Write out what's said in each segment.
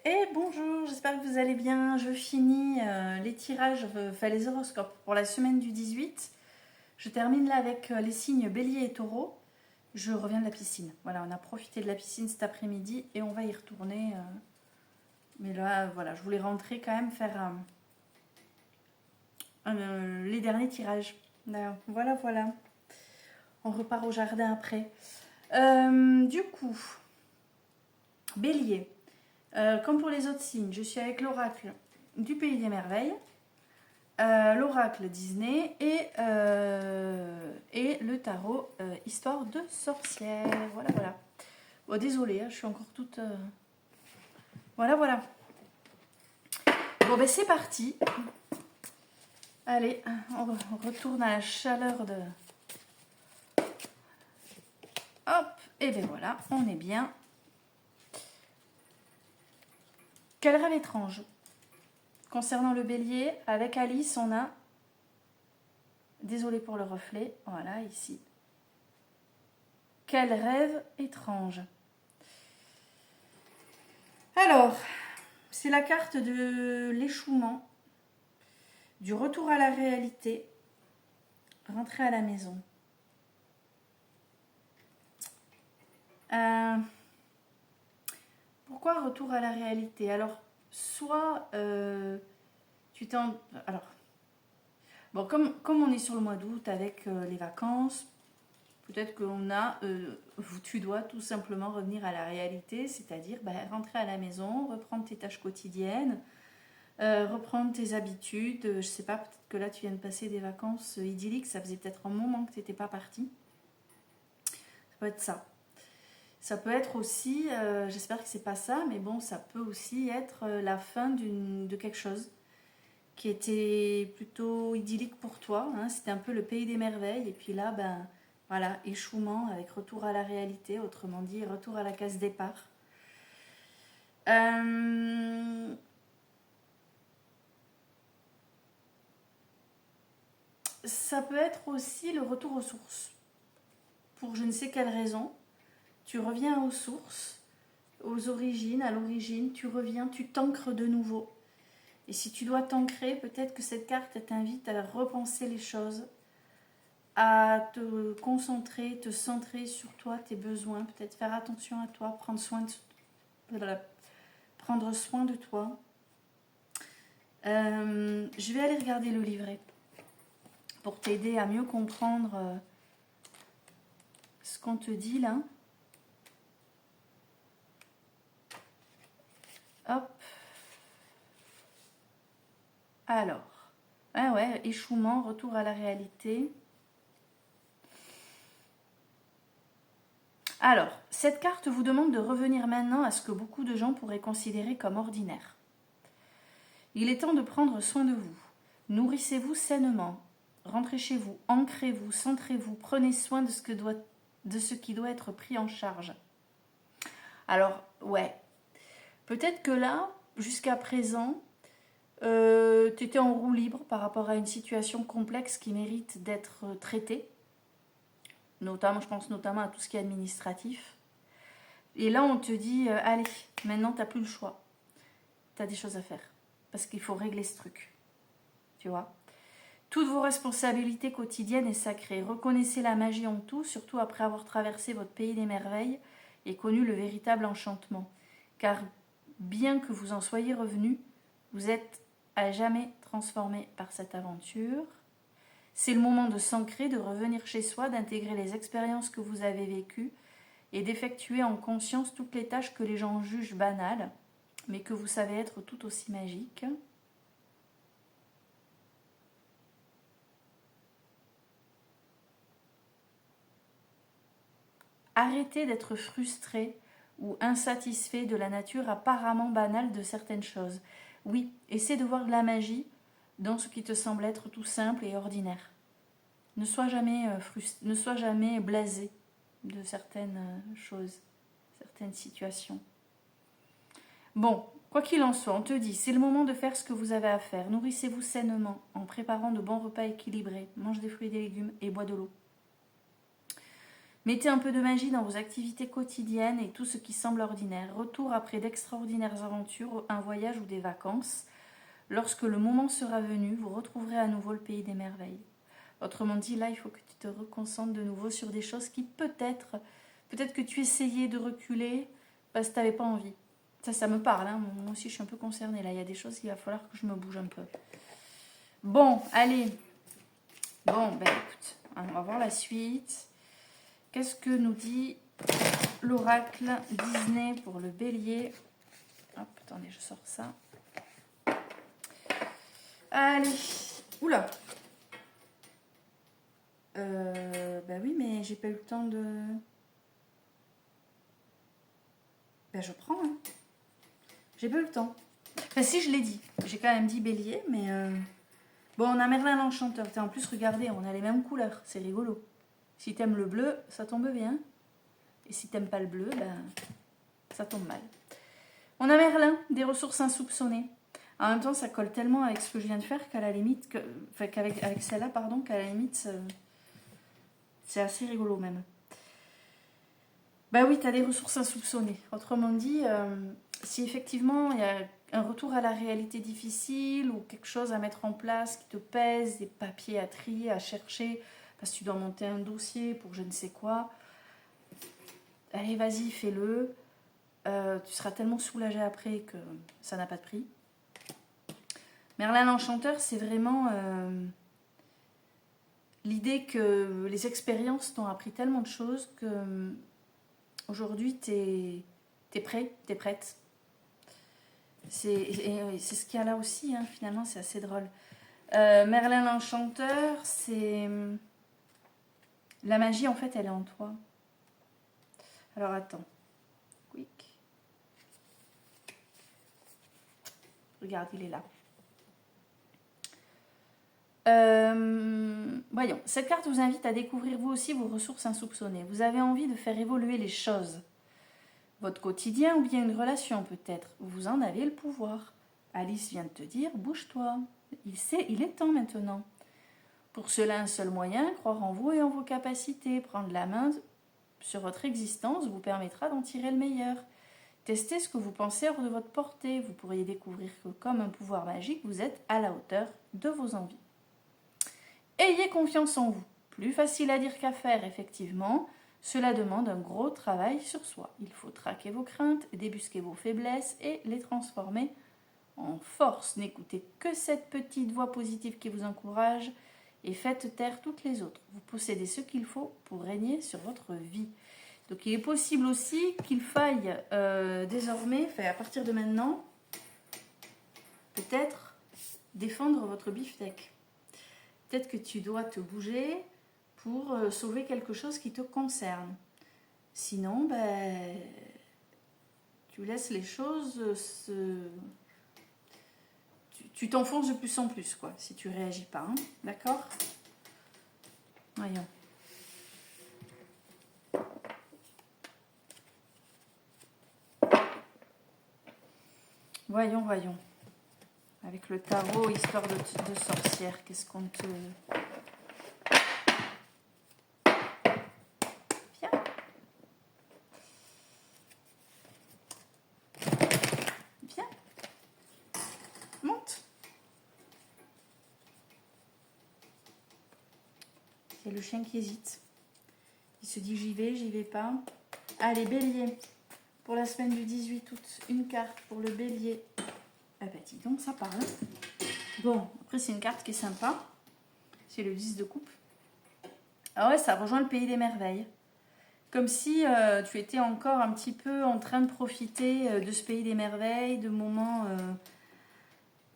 Et bonjour, j'espère que vous allez bien. Je finis les tirages, enfin les horoscopes pour la semaine du 18. Je termine là avec les signes Bélier et Taureau. Je reviens de la piscine. Voilà, on a profité de la piscine cet après-midi et on va y retourner. Mais là, voilà, je voulais rentrer quand même faire les derniers tirages. Voilà, voilà. On repart au jardin après. Du coup, Bélier. Comme pour les autres signes, je suis avec l'oracle du Pays des Merveilles, l'oracle Disney et le tarot Histoire de sorcière. Voilà, voilà. Bon, désolée, je suis encore toute... Voilà, voilà. Bon, ben c'est parti. Allez, on retourne à la chaleur de... Hop, et ben voilà, on est bien. Quel rêve étrange. Concernant le bélier, avec Alice, on a... Désolée pour le reflet, voilà, ici. Quel rêve étrange. Alors, c'est la carte de l'échouement, du retour à la réalité, rentrer à la maison. Pourquoi retour à la réalité? Alors, soit tu t'en... Alors, bon, comme on est sur le mois d'août avec les vacances, peut-être qu'on a... tu dois tout simplement revenir à la réalité, c'est-à-dire rentrer à la maison, reprendre tes tâches quotidiennes, reprendre tes habitudes. Je sais pas, peut-être que là tu viens de passer des vacances idylliques, ça faisait peut-être un moment que tu n'étais pas parti. Ça peut être ça. Ça peut être aussi, j'espère que c'est pas ça, mais bon, ça peut aussi être la fin de quelque chose qui était plutôt idyllique pour toi. Hein. C'était un peu le pays des merveilles, et puis là, voilà, échouement avec retour à la réalité, autrement dit, retour à la case départ. Ça peut être aussi le retour aux sources. Pour je ne sais quelle raison, tu reviens aux sources, aux origines, à l'origine, tu reviens, tu t'ancres de nouveau. Et si tu dois t'ancrer, peut-être que cette carte t'invite à repenser les choses, à te concentrer, te centrer sur toi, tes besoins, peut-être faire attention à toi, prendre soin de toi. Je vais aller regarder le livret pour t'aider à mieux comprendre ce qu'on te dit là. Hop. Alors, ouais, échouement, retour à la réalité. Alors, cette carte vous demande de revenir maintenant à ce que beaucoup de gens pourraient considérer comme ordinaire. Il est temps de prendre soin de vous. Nourrissez-vous sainement. Rentrez chez vous, ancrez-vous, centrez-vous, prenez soin de ce qui doit être pris en charge. Alors, ouais, peut-être que là, jusqu'à présent, tu étais en roue libre par rapport à une situation complexe qui mérite d'être traitée. Notamment, je pense notamment à tout ce qui est administratif. Et là, on te dit, allez, maintenant, tu n'as plus le choix. Tu as des choses à faire. Parce qu'il faut régler ce truc. Tu vois ? Toutes vos responsabilités quotidiennes et sacrées. Reconnaissez la magie en tout, surtout après avoir traversé votre pays des merveilles et connu le véritable enchantement. Car bien que vous en soyez revenu, vous êtes à jamais transformé par cette aventure. C'est le moment de s'ancrer, de revenir chez soi, d'intégrer les expériences que vous avez vécues et d'effectuer en conscience toutes les tâches que les gens jugent banales, mais que vous savez être tout aussi magiques. Arrêtez d'être frustré ou insatisfait de la nature apparemment banale de certaines choses. Oui, essaie de voir de la magie dans ce qui te semble être tout simple et ordinaire. Ne sois jamais blasé de certaines choses, certaines situations. Bon, quoi qu'il en soit, on te dit, c'est le moment de faire ce que vous avez à faire. Nourrissez-vous sainement en préparant de bons repas équilibrés. Mange des fruits et des légumes et bois de l'eau. Mettez un peu de magie dans vos activités quotidiennes et tout ce qui semble ordinaire. Retour après d'extraordinaires aventures, un voyage ou des vacances. Lorsque le moment sera venu, vous retrouverez à nouveau le pays des merveilles. Autrement dit, là, il faut que tu te reconcentres de nouveau sur des choses qui peut-être que tu essayais de reculer parce que tu n'avais pas envie. Ça me parle, hein. Moi aussi je suis un peu concernée là. Il y a des choses qu'il va falloir que je me bouge un peu. Bon, allez. Bon, ben écoute, on va voir la suite. Qu'est-ce que nous dit l'oracle Disney pour le bélier? Hop, attendez, je sors ça. Allez. Oula. Ben oui, mais j'ai pas eu le temps de... Ben je prends, hein. J'ai pas eu le temps. Enfin si, je l'ai dit. J'ai quand même dit bélier, mais... Bon, on a Merlin l'Enchanteur. En plus, regardez, on a les mêmes couleurs. C'est rigolo. Si t'aimes le bleu, ça tombe bien. Et si t'aimes pas le bleu, ben, ça tombe mal. On a Merlin, des ressources insoupçonnées. En même temps, ça colle tellement avec ce que je viens de faire qu'à la limite, avec celle-là, pardon, qu'à la limite, c'est assez rigolo même. Bah oui, t'as des ressources insoupçonnées. Autrement dit, si effectivement il y a un retour à la réalité difficile ou quelque chose à mettre en place qui te pèse, des papiers à trier, à chercher, parce que tu dois monter un dossier pour je ne sais quoi, allez, vas-y, fais-le. Tu seras tellement soulagé après que ça n'a pas de prix. Merlin l'Enchanteur, c'est vraiment l'idée que les expériences t'ont appris tellement de choses que aujourd'hui, t'es prêt, t'es prête. C'est ce qu'il y a là aussi, hein, finalement, c'est assez drôle. Merlin l'Enchanteur, c'est... La magie, en fait, elle est en toi. Alors, attends. Quick. Regarde, il est là. Voyons, cette carte vous invite à découvrir vous aussi vos ressources insoupçonnées. Vous avez envie de faire évoluer les choses. Votre quotidien ou bien une relation peut-être. Vous en avez le pouvoir. Alice vient de te dire, bouge-toi. Il est temps maintenant. Pour cela, un seul moyen, croire en vous et en vos capacités. Prendre la main sur votre existence vous permettra d'en tirer le meilleur. Testez ce que vous pensez hors de votre portée. Vous pourriez découvrir que comme un pouvoir magique, vous êtes à la hauteur de vos envies. Ayez confiance en vous. Plus facile à dire qu'à faire, effectivement. Cela demande un gros travail sur soi. Il faut traquer vos craintes, débusquer vos faiblesses et les transformer en force. N'écoutez que cette petite voix positive qui vous encourage et faites taire toutes les autres. Vous possédez ce qu'il faut pour régner sur votre vie. Donc il est possible aussi qu'il faille désormais, à partir de maintenant, peut-être défendre votre beefsteak. Peut-être que tu dois te bouger pour sauver quelque chose qui te concerne. Sinon, tu laisses les choses tu t'enfonces de plus en plus, quoi, si tu réagis pas. Hein, d'accord? Voyons. Voyons. Avec le tarot, histoire de sorcière, qu'est-ce qu'on te... Viens. Monte. Il y a le chien qui hésite. Il se dit j'y vais pas. Allez, bélier. Pour la semaine du 18 août, une carte pour le bélier. Ah bah dis donc, ça parle. Bon, après c'est une carte qui est sympa. C'est le 10 de coupe. Ah ouais, ça rejoint le pays des merveilles. Comme si tu étais encore un petit peu en train de profiter de ce pays des merveilles, de moments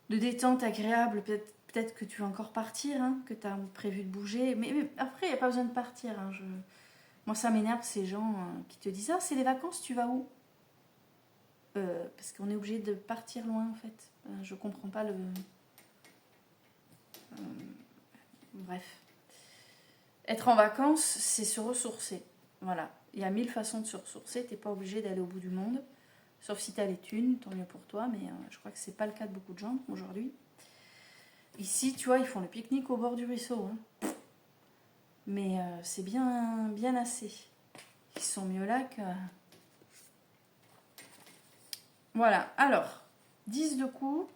de détente agréable. Peut-être que tu vas encore partir, hein, que tu as prévu de bouger. Mais après, il n'y a pas besoin de partir. Hein, Moi, ça m'énerve ces gens qui te disent « Ah, c'est les vacances, tu vas où ?» Parce qu'on est obligé de partir loin, en fait. Je comprends pas le... Bref. Être en vacances, c'est se ressourcer. Voilà. Il y a 1000 façons de se ressourcer. Tu n'es pas obligé d'aller au bout du monde. Sauf si tu as les thunes, tant mieux pour toi. Mais je crois que ce n'est pas le cas de beaucoup de gens aujourd'hui. Ici, tu vois, ils font le pique-nique au bord du ruisseau. Hein. Mais c'est bien assez. Ils sont mieux là que... Voilà, alors, 10 de coupe.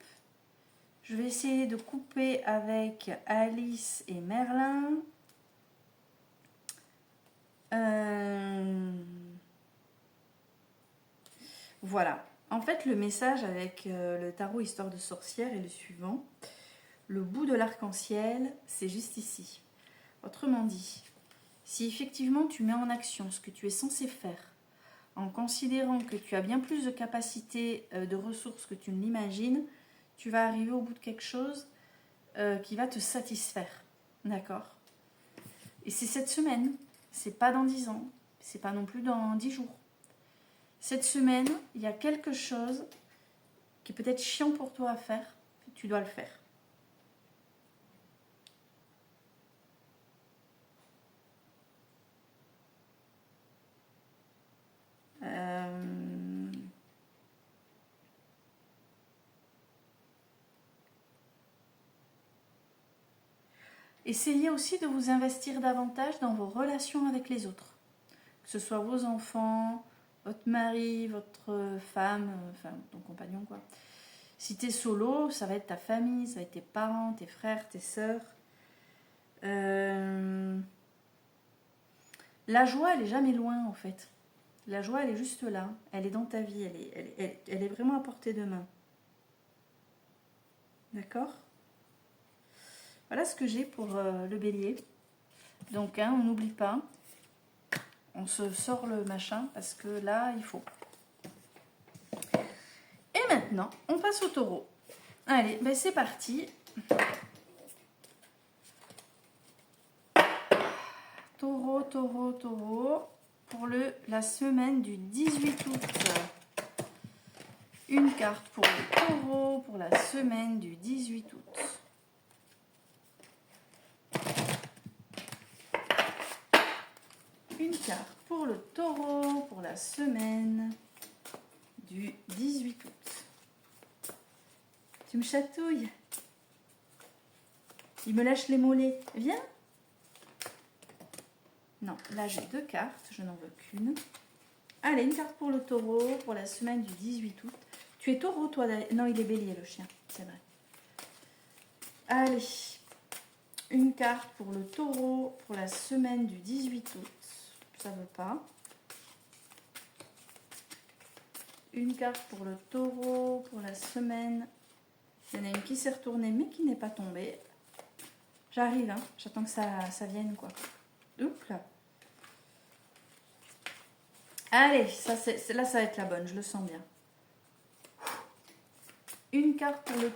Je vais essayer de couper avec Alice et Merlin. Voilà. En fait, le message avec le tarot Histoire de sorcière est le suivant. Le bout de l'arc-en-ciel, c'est juste ici. Autrement dit, si effectivement tu mets en action ce que tu es censé faire, en considérant que tu as bien plus de capacités, de ressources que tu ne l'imagines, tu vas arriver au bout de quelque chose qui va te satisfaire. D'accord? Et c'est cette semaine, c'est pas dans 10 ans, c'est pas non plus dans 10 jours. Cette semaine, il y a quelque chose qui est peut-être chiant pour toi à faire, tu dois le faire. Essayez aussi de vous investir davantage dans vos relations avec les autres. Que ce soit vos enfants, votre mari, votre femme, enfin ton compagnon quoi. Si tu es solo, ça va être ta famille, ça va être tes parents, tes frères, tes sœurs. La joie, elle est jamais loin en fait. La joie, elle est juste là. Elle est dans ta vie. Elle est vraiment à portée de main. D'accord? Voilà ce que j'ai pour le bélier. Donc, hein, on n'oublie pas. On se sort le machin parce que là, il faut. Et maintenant, on passe au taureau. Allez, ben c'est parti. Taureau, taureau, taureau. Pour la semaine du 18 août. Une carte pour le taureau pour la semaine du 18 août. Une carte pour le taureau pour la semaine du 18 août. Tu me chatouilles. Il me lâche les mollets. Viens. Non, là j'ai 2 cartes, je n'en veux qu'une. Allez, une carte pour le taureau pour la semaine du 18 août. Tu es taureau toi? Non, il est bélier le chien, c'est vrai. Allez, une carte pour le taureau pour la semaine du 18 août. Ça ne veut pas. Une carte pour le taureau pour la semaine. Il y en a une qui s'est retournée mais qui n'est pas tombée. J'arrive, hein. J'attends que ça vienne quoi. Oups là. Allez, là ça va être la bonne, je le sens bien. Une carte pour le...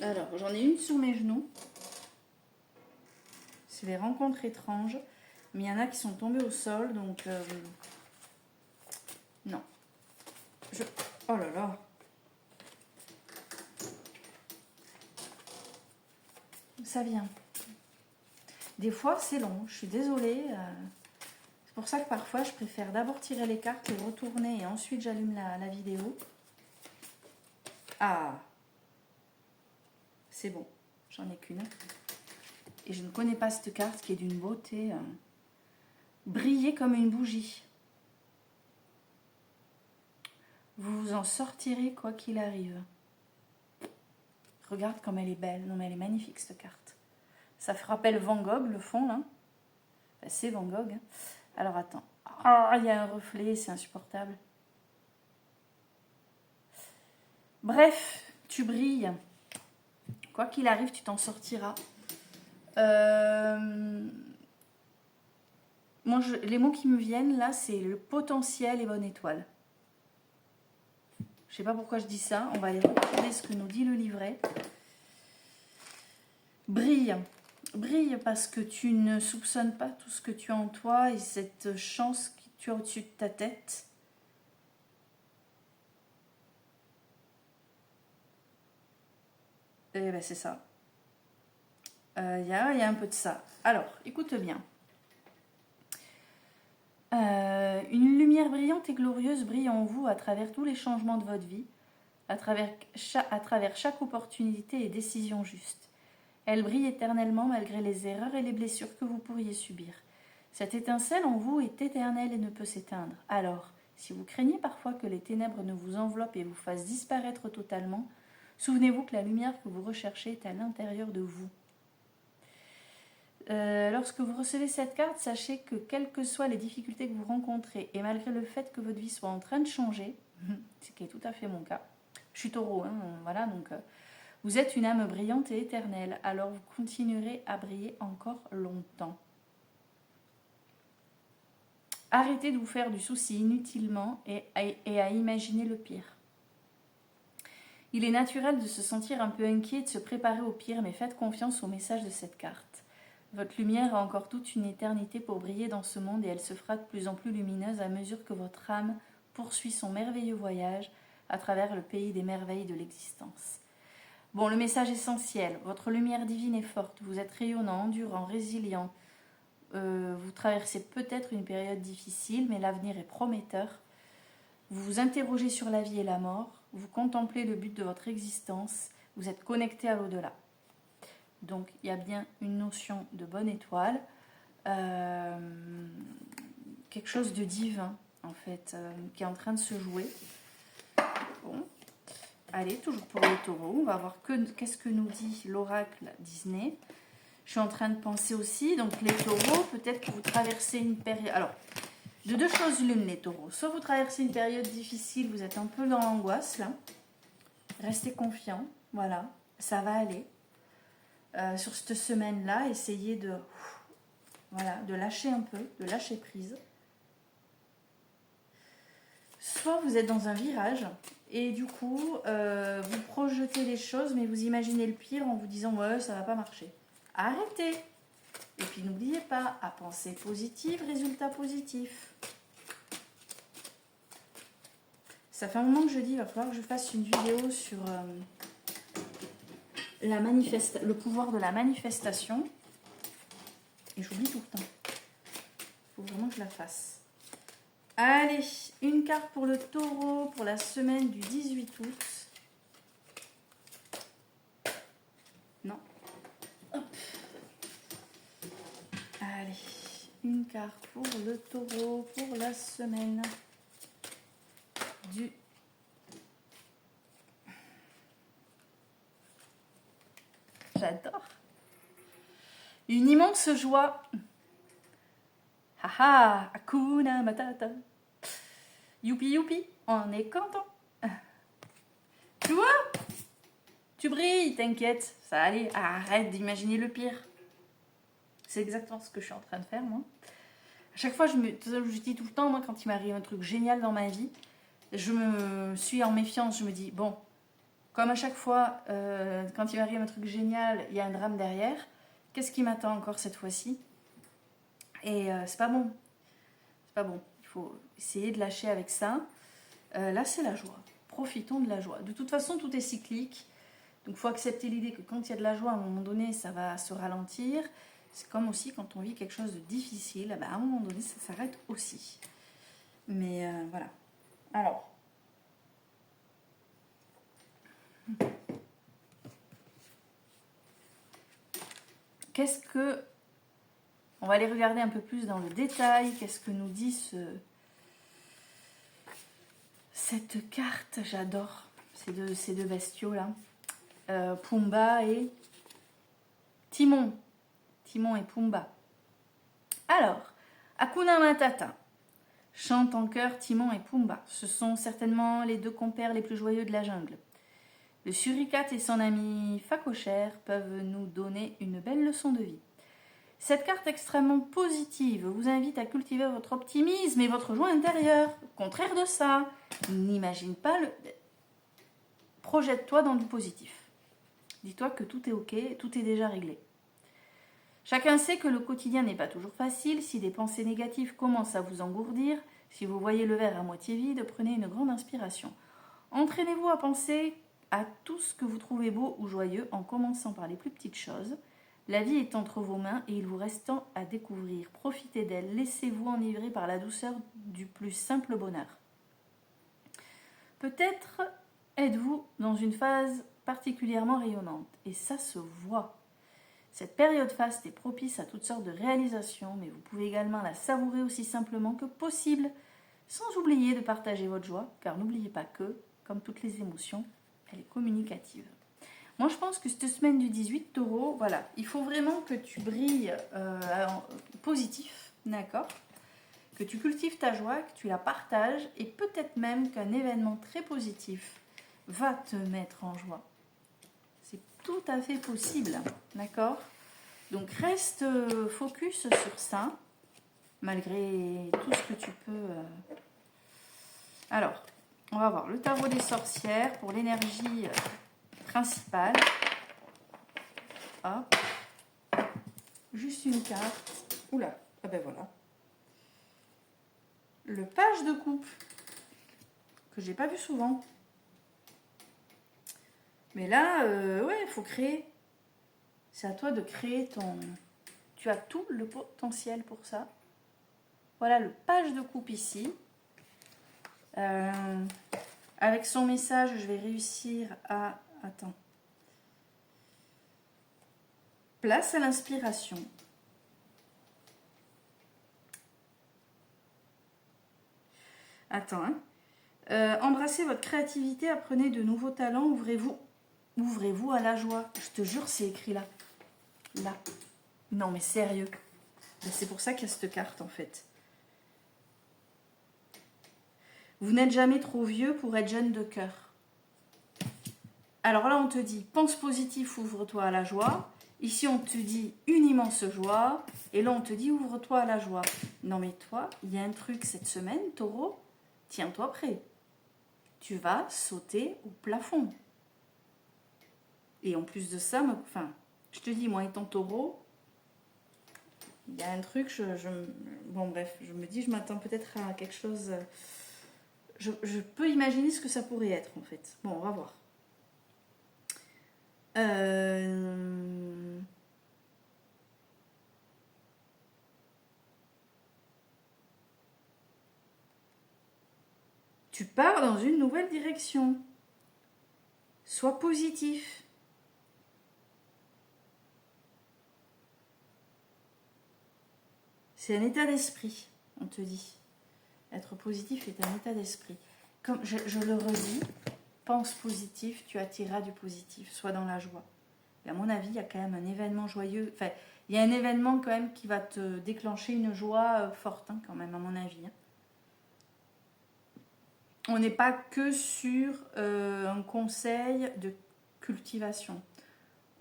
Alors, j'en ai une sur mes genoux. C'est les rencontres étranges. Mais il y en a qui sont tombées au sol, donc... non. Oh là là. Ça vient. Des fois, c'est long. Je suis désolée. C'est pour ça que parfois, je préfère d'abord tirer les cartes, les retourner et ensuite j'allume la vidéo. Ah. C'est bon. J'en ai qu'une. Et je ne connais pas cette carte qui est d'une beauté. Briller comme une bougie. Vous vous en sortirez quoi qu'il arrive. Regarde comme elle est belle. Non mais elle est magnifique cette carte. Ça rappelle Van Gogh le fond là. Enfin, c'est Van Gogh. Hein. Alors attends. Ah, il y a un reflet, c'est insupportable. Bref, tu brilles. Quoi qu'il arrive, tu t'en sortiras. Moi, les mots qui me viennent là, c'est le potentiel et bonne étoile. Je sais pas pourquoi je dis ça. On va aller regarder ce que nous dit le livret. Brille. Brille parce que tu ne soupçonnes pas tout ce que tu as en toi et cette chance que tu as au-dessus de ta tête. Et ben c'est ça. Il y a un peu de ça. Alors, écoute bien. Une lumière brillante et glorieuse brille en vous à travers tous les changements de votre vie, à travers chaque opportunité et décision juste. Elle brille éternellement malgré les erreurs et les blessures que vous pourriez subir. Cette étincelle en vous est éternelle et ne peut s'éteindre. Alors, si vous craignez parfois que les ténèbres ne vous enveloppent et vous fassent disparaître totalement, souvenez-vous que la lumière que vous recherchez est à l'intérieur de vous. Lorsque vous recevez cette carte, sachez que quelles que soient les difficultés que vous rencontrez, et malgré le fait que votre vie soit en train de changer, ce qui est tout à fait mon cas, je suis taureau, hein, voilà, donc vous êtes une âme brillante et éternelle, alors vous continuerez à briller encore longtemps. Arrêtez de vous faire du souci inutilement et à imaginer le pire. Il est naturel de se sentir un peu inquiet et de se préparer au pire, mais faites confiance au message de cette carte. Votre lumière a encore toute une éternité pour briller dans ce monde et elle se fera de plus en plus lumineuse à mesure que votre âme poursuit son merveilleux voyage à travers le pays des merveilles de l'existence. Bon, le message essentiel, votre lumière divine est forte, vous êtes rayonnant, endurant, résilient, vous traversez peut-être une période difficile, mais l'avenir est prometteur. Vous vous interrogez sur la vie et la mort, vous contemplez le but de votre existence, vous êtes connecté à l'au-delà. Donc il y a bien une notion de bonne étoile, quelque chose de divin en fait, qui est en train de se jouer. Bon, allez, toujours pour les taureaux, on va voir qu'est-ce que nous dit l'oracle Disney. Je suis en train de penser aussi, donc les taureaux, peut-être que vous traversez une période... Alors, de deux choses l'une les taureaux, soit vous traversez une période difficile, vous êtes un peu dans l'angoisse là, restez confiant, voilà, ça va aller. Sur cette semaine-là, essayez de lâcher un peu, de lâcher prise. Soit vous êtes dans un virage et du coup, vous projetez les choses, mais vous imaginez le pire en vous disant « ouais, ça va pas marcher ». Arrêtez. Et puis n'oubliez pas, à penser positif, résultat positif. Ça fait un moment que je dis, il va falloir que je fasse une vidéo sur... le pouvoir de la manifestation, et j'oublie tout le temps. Il faut vraiment que je la fasse. Allez, une carte pour le taureau pour la semaine du 18 août. Non. Hop. Allez, une carte pour le taureau pour la semaine du... J'adore. Une immense joie. Haha, Hakuna Matata. Youpi youpi, on est content. Tu vois? Tu brilles, t'inquiète. Ça va aller. Arrête d'imaginer le pire. C'est exactement ce que je suis en train de faire, moi. À chaque fois, je dis tout le temps, moi, quand il m'arrive un truc génial dans ma vie, je me suis en méfiance. Je me dis, bon, comme à chaque fois, quand il m'arrive un truc génial, il y a un drame derrière. Qu'est-ce qui m'attend encore cette fois-ci? Et c'est pas bon. C'est pas bon. Il faut essayer de lâcher avec ça. Là, c'est la joie. Profitons de la joie. De toute façon, tout est cyclique. Donc, il faut accepter l'idée que quand il y a de la joie, à un moment donné, ça va se ralentir. C'est comme aussi quand on vit quelque chose de difficile, à un moment donné, ça s'arrête aussi. Mais voilà. Alors. Qu'est-ce que... On va aller regarder un peu plus dans le détail. Qu'est-ce que nous dit cette carte? J'adore ces deux bestiaux-là. Pumba et Timon. Timon et Pumba. Alors, Hakuna Matata. Chante en chœur Timon et Pumba. Ce sont certainement les deux compères les plus joyeux de la jungle. Le suricate et son ami phacochère peuvent nous donner une belle leçon de vie. Cette carte extrêmement positive vous invite à cultiver votre optimisme et votre joie intérieure. Au contraire de ça, n'imagine pas le... Projette-toi dans du positif. Dis-toi que tout est ok, tout est déjà réglé. Chacun sait que le quotidien n'est pas toujours facile. Si des pensées négatives commencent à vous engourdir, si vous voyez le verre à moitié vide, prenez une grande inspiration. Entraînez-vous à penser à tout ce que vous trouvez beau ou joyeux en commençant par les plus petites choses. La vie est entre vos mains et il vous reste tant à découvrir. Profitez d'elle, laissez-vous enivrer par la douceur du plus simple bonheur. Peut-être êtes-vous dans une phase particulièrement rayonnante et ça se voit. Cette période faste est propice à toutes sortes de réalisations, mais vous pouvez également la savourer aussi simplement que possible, sans oublier de partager votre joie, car n'oubliez pas que, comme toutes les émotions, elle est communicative. Moi, je pense que cette semaine du 18 Taureau, voilà, il faut vraiment que tu brilles positif, d'accord? Que tu cultives ta joie, que tu la partages, et peut-être même qu'un événement très positif va te mettre en joie. C'est tout à fait possible, d'accord? Donc reste focus sur ça, malgré tout ce que tu peux. Alors, on va voir le tarot des sorcières pour l'énergie principale. Hop. Juste une carte. Oula, ah ben voilà. Le page de coupe, que j'ai pas vu souvent. Mais là, ouais, il faut créer. C'est à toi de créer ton... Tu as tout le potentiel pour ça. Voilà le page de coupe ici. Avec son message, je vais réussir à... Attends. Place à l'inspiration. Attends, hein. Embrassez votre créativité, apprenez de nouveaux talents, ouvrez-vous à la joie. Je te jure, c'est écrit là. Là. Non, mais sérieux. C'est pour ça qu'il y a cette carte, en fait. Vous n'êtes jamais trop vieux pour être jeune de cœur. Alors là, on te dit, pense positif, ouvre-toi à la joie. Ici, on te dit une immense joie. Et là, on te dit, ouvre-toi à la joie. Non, mais toi, il y a un truc cette semaine, Taureau. Tiens-toi prêt. Tu vas sauter au plafond. Et en plus de ça, je te dis, moi étant Taureau, il y a un truc, bon bref, je me dis, je m'attends peut-être à quelque chose... Je peux imaginer ce que ça pourrait être, en fait. Bon, on va voir. Tu pars dans une nouvelle direction. Sois positif. C'est un état d'esprit, on te dit. Être positif est un état d'esprit. Comme je le redis, pense positif, tu attireras du positif. Sois dans la joie. Et à mon avis, il y a quand même un événement joyeux. Enfin, il y a un événement quand même qui va te déclencher une joie forte, hein, quand même, à mon avis. Hein. On n'est pas que sur un conseil de cultivation.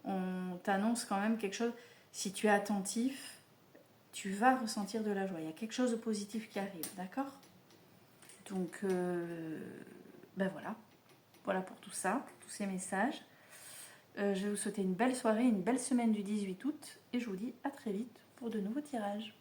On t'annonce quand même quelque chose. Si tu es attentif, tu vas ressentir de la joie. Il y a quelque chose de positif qui arrive, d'accord? Donc, ben voilà. Voilà pour tout ça, tous ces messages. Je vais vous souhaiter une belle soirée, une belle semaine du 18 août. Et je vous dis à très vite pour de nouveaux tirages.